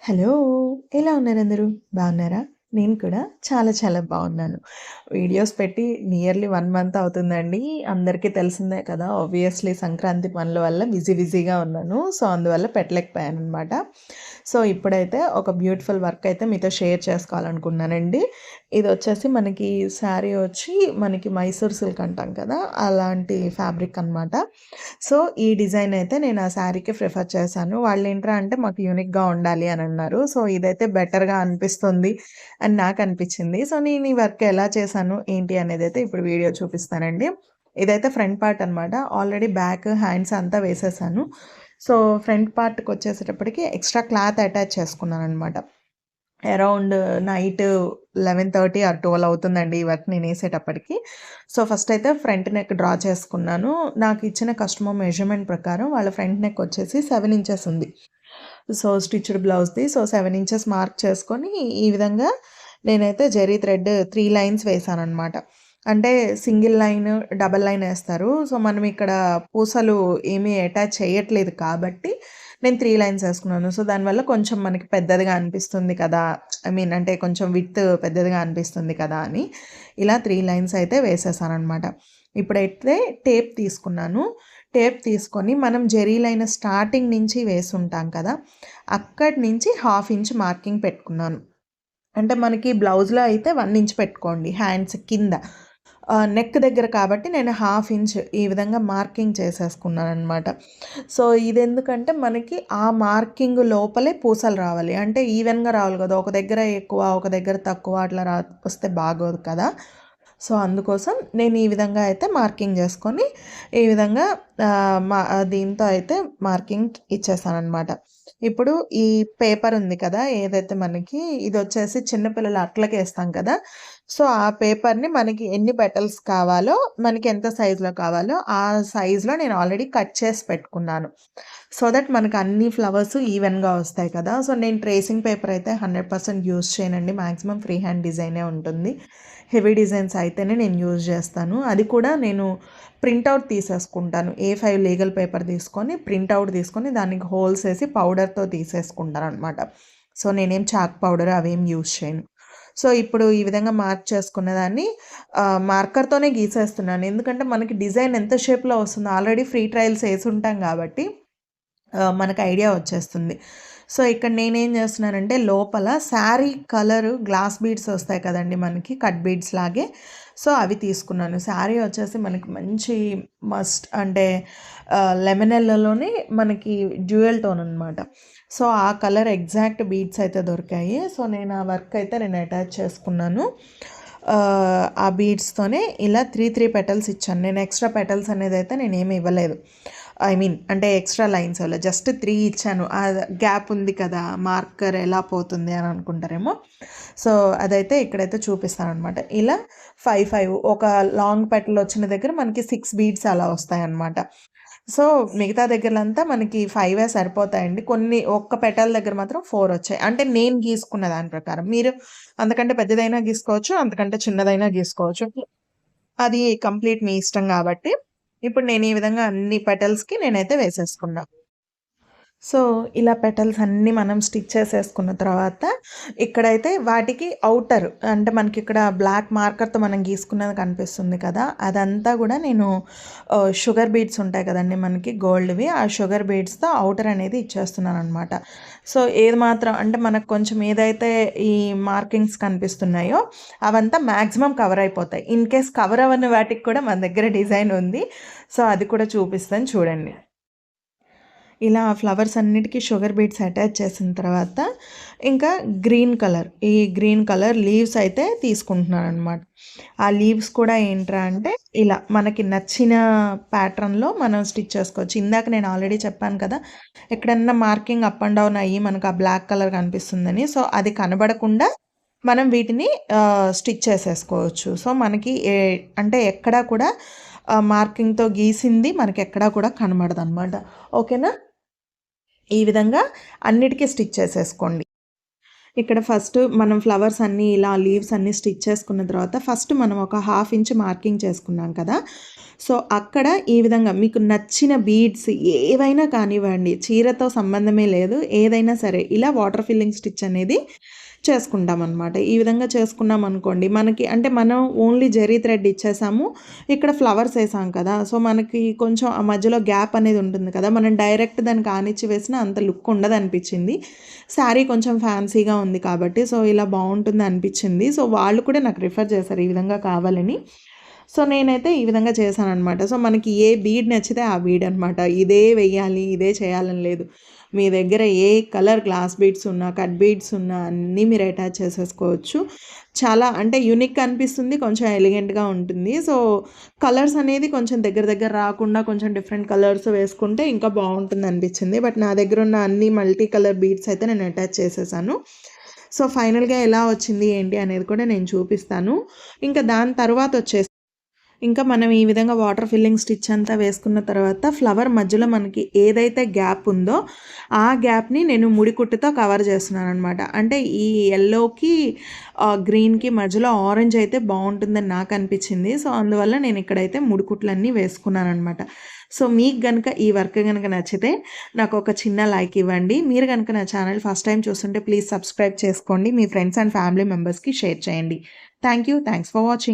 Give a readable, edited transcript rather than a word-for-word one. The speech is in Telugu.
హలో! ఎలా ఉన్నారందరూ? బాగున్నారా? నేను కూడా చాలా చాలా బాగున్నాను. వీడియోస్ పెట్టి నియర్లీ 1 మంత్ అవుతుందండి. అందరికీ తెలిసిందే కదా! ఆబ్వియస్‌లీ సంక్రాంతి పనుల వల్ల బిజీగా ఉన్నాను. సో, అందువల్ల పెట్టలేకపోయాననమాట. సో, ఇప్పుడైతే ఒక బ్యూటిఫుల్ వర్క్ అయితే మీతో షేర్ చేసుకోవాలనుకున్నానండి. ఇదొచ్చేసి మనకి శారీ వచ్చి మనకి మైసూర్ సిల్క్ అంటాం కదా! అలాంటి ఫ్యాబ్రిక్ అనమాట. సో, ఈ డిజైన్ అయితే నేను ఆ శారీకి ప్రిఫర్ చేశాను. వాళ్ళేంట్రా అంటే మాకు యూనిక్‌గా ఉండాలి అని అన్నారు. సో, ఇదైతే బెటర్‌గా అనిపిస్తుంది అని నాకనిపించింది. సో, నేను ఈ వర్క్ ఎలా చేశాను, ఏంటి అనేదైతే ఇప్పుడు వీడియో చూపిస్తానండి. ఇదైతే ఫ్రంట్ పార్ట్ అనమాట. ఆల్రెడీ బ్యాక్, హ్యాండ్స్ అంతా వేసేసాను. సో, ఫ్రంట్ పార్ట్‌కొచ్చేసేటప్పటికి ఎక్స్‌ట్రా క్లాత్ అటాచ్ చేసుకున్నాననమాట. అరౌండ్ నైట్ 11:30 ఆర్ 12 అవుతుందండి ఈ వర్క్ నేనేసేటప్పటికి. సో, ఫస్ట్ అయితే ఫ్రంట్ నెక్ డ్రా చేసుకున్నాను. నాకు ఇచ్చిన కస్టమర్ మెజర్‌మెంట్ ప్రకారం వాళ్ళ ఫ్రంట్ నెక్ వచ్చేసి 7 ఇంచెస్ ఉంది. సో, స్టిచ్డ్ బ్లౌజ్‌ది. సో, 7 ఇంచెస్ మార్క్ చేసుకొని ఈ విధంగా నేనైతే జెరీ థ్రెడ్ 3 లైన్స్ వేశాననమాట. అంటే సింగిల్ లైన్, డబుల్ లైన్ ఏస్తారు. సో, మనం ఇక్కడ పూసలు ఏమీ అటాచ్ చేయట్లేదు కాబట్టి నేను 3 లైన్స్ ఏసుకున్నాను. సో, దానివల్ల కొంచెం మనకి పెద్దదిగా అనిపిస్తుంది కదా! ఐ మీన్ అంటే కొంచెం విడ్త్ పెద్దదిగా అనిపిస్తుంది కదా! అని ఇలా 3 లైన్స్ అయితే వేసేసాననమాట. ఇప్పుడైతే టేప్ తీసుకున్నాను. టేప్ తీసుకొని మనం జెరీ లైన్ స్టార్టింగ్ నుంచి వేసుంటాం కదా! అక్కడి నుంచి హాఫ్ ఇంచ్ మార్కింగ్ పెట్టుకున్నాను. అంటే మనకి బ్లౌజ్‌లో అయితే 1 ఇంచ్ పెట్టుకోండి హ్యాండ్స్ కింద. నెక్ దగ్గర కాబట్టి నేను హాఫ్ ఇంచ్ ఈ విధంగా మార్కింగ్ చేసేసుకున్నాననమాట. సో, ఇదెందుకంటే మనకి ఆ మార్కింగ్ లోపలే పూసలు రావాలి. అంటే ఈవెన్‌గా రావాలి కదా! ఒక దగ్గర ఎక్కువ, ఒక దగ్గర తక్కువ అట్లా వస్తే బాగోదు కదా! సో, అందుకోసం నేను ఈ విధంగా అయితే మార్కింగ్ చేసుకొని, ఈ విధంగా దీంతో అయితే మార్కింగ్ ఇచ్చేసాననమాట. ఇప్పుడు ఈ పేపర్ ఉంది కదా! ఏదైతే మనకి ఇదొచ్చేసి చిన్న పిల్లల అట్లకేస్తాం కదా! సో, ఆ పేపర్‌ని మనకి ఎన్ని పెటల్స్ కావాలో, మనకి ఎంత సైజులో కావాలో, ఆ సైజులో నేను ఆల్రెడీ కట్ చేసి పెట్టుకున్నాను. సో దట్ మనకు అన్ని ఫ్లవర్స్ ఈవెన్‌గా వస్తాయి కదా! సో, నేను ట్రేసింగ్ పేపర్ అయితే 100% యూజ్ చేయనండి. మాక్సిమం ఫ్రీ హ్యాండ్ డిజైనే ఉంటుంది. హెవీ డిజైన్స్ అయితేనే నేను యూజ్ చేస్తాను. అది కూడా నేను ప్రింటౌట్ తీసేసుకుంటాను. A5 లీగల్ పేపర్ తీసుకొని, ప్రింటౌట్ తీసుకొని దానికి హోల్స్ ఏసి పౌడర్‌తో తీసేసుకుంటాననమాట. సో, నేనేం చాక్ పౌడర్ అవేం యూజ్ చేయను. సో, ఇప్పుడు ఈ విధంగా మార్క్ చేసుకున్న దాన్ని మార్కర్‌తోనే గీసేస్తున్నాను. ఎందుకంటే మనకి డిజైన్ ఎంత షేప్‌లో వస్తుందో ఆల్రెడీ ఫ్రీ ట్రయల్స్ ఏసుంటాం కాబట్టి మనకు ఐడియా వచ్చేస్తుంది. సో, ఇక్కడ నేనేం చేస్తున్నానంటే లోపల శారీ కలరు గ్లాస్ బీడ్స్ వస్తాయి కదండీ మనకి కట్ బీడ్స్ లాగే. సో, అవి తీసుకున్నాను. శారీ వచ్చేసి మనకి మంచి మస్ట్ అంటే లెమన్ యెల్లోలోనే మనకి డ్యూయల్ టోన్ అనమాట. సో, ఆ కలర్ ఎగ్జాక్ట్ బీడ్స్ అయితే దొరికాయి. సో, నేను ఆ వర్క్ అయితే నేను అటాచ్ చేసుకున్నాను. ఆ బీడ్స్‌తోనే ఇలా 3 పెటల్స్ ఇచ్చాను. నేను ఎక్స్‌ట్రా పెటల్స్ అనేదైతే నేనేమి ఇవ్వలేదు. ఐ మీన్ అంటే ఎక్స్‌ట్రా లైన్స్ అలా జస్ట్ 3 ఇచ్చాను. గ్యాప్ ఉంది కదా! మార్కర్ ఎలా పోతుంది అని అనుకుంటారేమో. సో, అదైతే ఇక్కడైతే చూపిస్తాననమాట. ఇలా 5 ఒక లాంగ్ పెటల్ వచ్చిన దగ్గర మనకి 6 బీడ్స్ అలా వస్తాయన్నమాట. సో, మిగతా దగ్గరలంతా మనకి 5 సరిపోతాయండి. కొన్ని ఒక్క పెటల్ దగ్గర మాత్రం 4 వచ్చాయి. అంటే నేను గీసుకున్న దాని ప్రకారం. మీరు అంతకంటే పెద్దదైనా గీసుకోవచ్చు, అంతకంటే చిన్నదైనా గీసుకోవచ్చు. అది కంప్లీట్ మీ ఇష్టం గాబట్టి, ఇప్పుడు నేను ఈ విధంగా అన్ని పెటల్స్‌కి నేనైతే వేసేసుకున్నా. సో, ఇలా పెటల్స్ అన్నీ మనం స్టిచ్ చేసేసుకున్న తర్వాత, ఇక్కడైతే వాటికి ఔటర్ అంటే మనకిక్కడ బ్లాక్ మార్కర్‌తో మనం గీసుకున్నది కనిపిస్తుంది కదా! అదంతా గూడా నేను షుగర్ బీడ్స్ ఉంటాయి కదండీ మనకి గోల్డ్‌వి. ఆ షుగర్ బీడ్స్‌తో ఔటర్ అనేది ఇచ్చేస్తున్నాననమాట. సో, ఏది మాత్రం అంటే మనకు కొంచెం ఏదైతే ఈ మార్కింగ్స్ కనిపిస్తున్నాయో, అవంతా మాక్సిమం కవర్ అయిపోతాయి. ఇన్ కేస్ కవర్ అవ్వని వాటికి కూడా మన దగ్గర డిజైన్ ఉంది. సో, అది కూడా చూపిస్తాను చూడండి. ఇలా ఫ్లవర్స్ అన్నిటికీ షుగర్ బీడ్స్ అటాచ్ చేసిన తర్వాత ఇంకా గ్రీన్ కలర్ లీవ్స్ అయితే తీసుకుంటున్నాననమాట. ఆ లీవ్స్ కూడా ఏంట్రా అంటే ఇలా మనకి నచ్చిన ప్యాటర్న్‌లో మనం స్టిచ్ చేసుకోవచ్చు. ఇందాక నేను ఆల్రెడీ చెప్పాను కదా! ఎక్కడన్నా మార్కింగ్ అప్ అండ్ డౌన్ అయ్యి మనకు ఆ బ్లాక్ కలర్ కనిపిస్తుందని. సో, అది కనబడకుండా మనం వీటిని స్టిచ్ చేసేసుకోవచ్చు. సో, మనకి అంటే ఎక్కడా కూడా మార్కింగ్‌తో గీసింది మనకెక్కడా కూడా కనబడదనమాట. ఓకేనా? ఈ విధంగా అన్నిటికీ స్టిచ్ చేసేసుకోండి. ఇక్కడ ఫస్ట్ మనం ఫ్లవర్స్ అన్నీ ఇలా లీవ్స్ అన్నీ స్టిచ్ చేసుకున్న తర్వాత ఫస్ట్ మనం ఒక 1/2 ఇంచ్ మార్కింగ్ చేసుకున్నాం కదా! సో, అక్కడ ఈ విధంగా మీకు నచ్చిన బీడ్స్ ఏవైనా కానివ్వండి, చీరతో సంబంధమే లేదు. ఏదైనా సరే ఇలా వాటర్ ఫిల్లింగ్ స్టిచ్ అనేది చేసుకుంటామనమాట. ఈ విధంగా చేసుకున్నామనుకోండి మనకి అంటే మనం ఓన్లీ జరీ థ్రెడ్ ఇచ్చేసాము. ఇక్కడ ఫ్లవర్స్ ఏసాం కదా! సో, మనకి కొంచెం ఆ మధ్యలో గ్యాప్ అనేది ఉంటుంది కదా! మనం డైరెక్ట్ దాన్ని కానిచ్చి వేసినా అంత లుక్ ఉండదనిపించింది. శారీ కొంచెం ఫ్యాన్సీగా ఉంది కాబట్టి సో, ఇలా బావుంటుంది అనిపించింది. సో, వాళ్ళు కూడా నాకు రిఫర్ చేశారు ఈ విధంగా కావాలని. సో, నేనైతే ఈ విధంగా చేశాననమాట. సో, మనకి ఏ బీడ్ నచ్చితే ఆ బీడ్ అనమాట. ఇదే వెయ్యాలి, ఇదే చేయాలని లేదు. మీ దగ్గర ఏ కలర్ గ్లాస్ బీడ్స్ ఉన్నా, కట్ బీడ్స్ ఉన్నా అన్నీ మీరు అటాచ్ చేసేసుకోవచ్చు. చాలా అంటే యూనిక్‌గా అనిపిస్తుంది. కొంచెం ఎలిగెంట్‌గా ఉంటుంది. సో, కలర్స్ అనేది కొంచెం దగ్గర దగ్గర రాకుండా కొంచెం డిఫరెంట్ కలర్స్ వేసుకుంటే ఇంకా బావుంటుందనిపించింది. బట్ నా దగ్గరున్న అన్ని మల్టీ కలర్ బీడ్స్ అయితే నేను అటాచ్ చేసేసాను. సో, ఫైనల్‌గా ఎలా వచ్చింది ఏంటి అనేది కూడా నేను చూపిస్తాను. ఇంకా దాని తర్వాతొచ్చేసి ఇంకా మనం ఈ విధంగా వాటర్ ఫిల్లింగ్ స్టిచ్ అంతా వేసుకున్న తర్వాత ఫ్లవర్ మధ్యలో మనకి ఏదైతే గ్యాప్ ఉందో ఆ గ్యాప్‌ని నేను ముడి కుట్టుతో కవర్ చేస్తున్నాననమాట. అంటే ఈ యెల్లోకి గ్రీన్‌కి మధ్యలో ఆరెంజ్ అయితే బావుంటుందని నాకనిపించింది. సో, అందువల్ల నేను ఇక్కడైతే ముడి కుట్లన్నీ వేసుకున్నాననమాట. సో, మీకు గనుక ఈ వర్క్ గనుక నచ్చితే నాకొక చిన్న లైక్ ఇవ్వండి. మీరు గనుక నా ఛానల్ ఫస్ట్ టైమ్ చూస్తుంటే ప్లీజ్ సబ్స్క్రైబ్ చేసుకోండి. మీ ఫ్రెండ్స్ అండ్ ఫ్యామిలీ మెంబర్స్‌కి షేర్ చేయండి. Thank you. Thanks for watching.